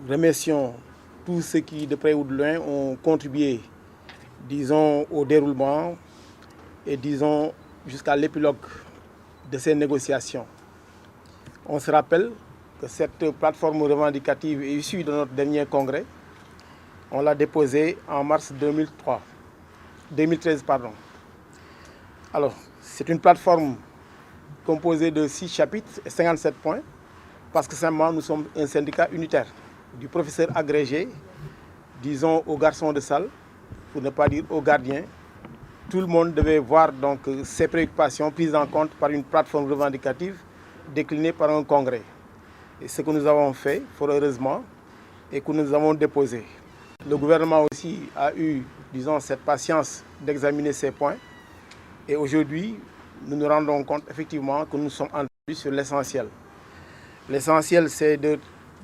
remercions tous ceux qui, de près ou de loin, ont contribué, disons, au déroulement et, disons, jusqu'à l'épilogue de ces négociations. On se rappelle que cette plateforme revendicative est issue de notre dernier congrès. On l'a déposée en mars 2013. Alors, c'est une plateforme composée de 6 chapitres et 57 points, parce que simplement nous sommes un syndicat unitaire, du professeur agrégé, disons aux garçons de salle, pour ne pas dire aux gardiens. Tout le monde devait voir donc ses préoccupations prises en compte par une plateforme revendicative déclinée par un congrès. Et ce que nous avons fait, fort heureusement, et que nous avons déposé. Le gouvernement aussi a eu, disons, cette patience d'examiner ces points. Et aujourd'hui, nous nous rendons compte effectivement que nous sommes entendus sur l'essentiel. L'essentiel, c'est de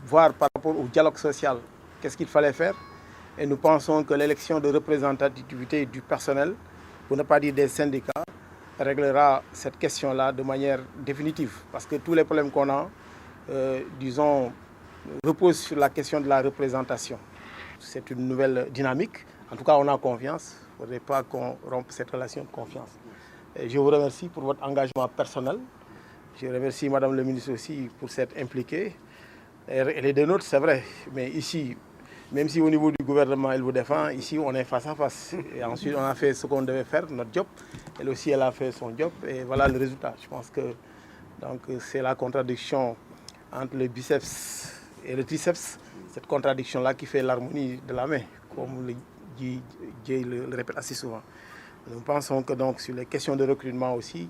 voir par rapport au dialogue social qu'est-ce qu'il fallait faire. Et nous pensons que l'élection de représentativité du personnel, pour ne pas dire des syndicats, réglera cette question-là de manière définitive. Parce que tous les problèmes qu'on a, disons, reposent sur la question de la représentation. C'est une nouvelle dynamique. En tout cas, on a confiance. Il ne faudrait pas qu'on rompe cette relation de confiance. Et je vous remercie pour votre engagement personnel. Je remercie Madame le ministre aussi pour s'être impliquée. Elle est de nôtres, c'est vrai. Mais ici, même si au niveau du gouvernement, elle vous défend, ici, on est face à face. Et ensuite, on a fait ce qu'on devait faire, notre job. Elle aussi, elle a fait son job. Et voilà le résultat. Je pense que c'est la contradiction entre le biceps et le triceps. Cette contradiction-là qui fait l'harmonie de la main, comme Jay le répète assez souvent. Nous pensons que donc sur les questions de recrutement aussi,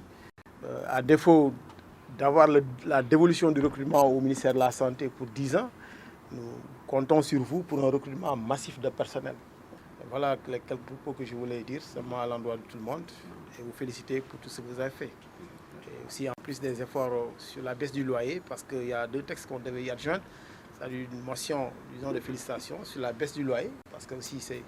à défaut d'avoir la dévolution du recrutement au ministère de la Santé pour 10 ans, nous comptons sur vous pour un recrutement massif de personnel. Et voilà quelques propos que je voulais dire, seulement à l'endroit de tout le monde, et vous féliciter pour tout ce que vous avez fait. Et aussi en plus des efforts sur la baisse du loyer, parce qu'il y a 2 textes qu'on devait y adjoindre. C'est-à-dire une motion, disons, de félicitations sur la baisse du loyer, parce que aussi c'est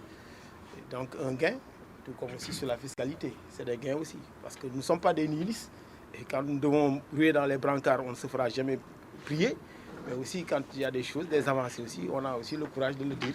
donc un gain, tout comme aussi sur la fiscalité. C'est des gains aussi, parce que nous ne sommes pas des nihilistes. Et quand nous devons ruer dans les brancards, on ne se fera jamais prier. Mais aussi quand il y a des choses, des avancées aussi, on a aussi le courage de le dire.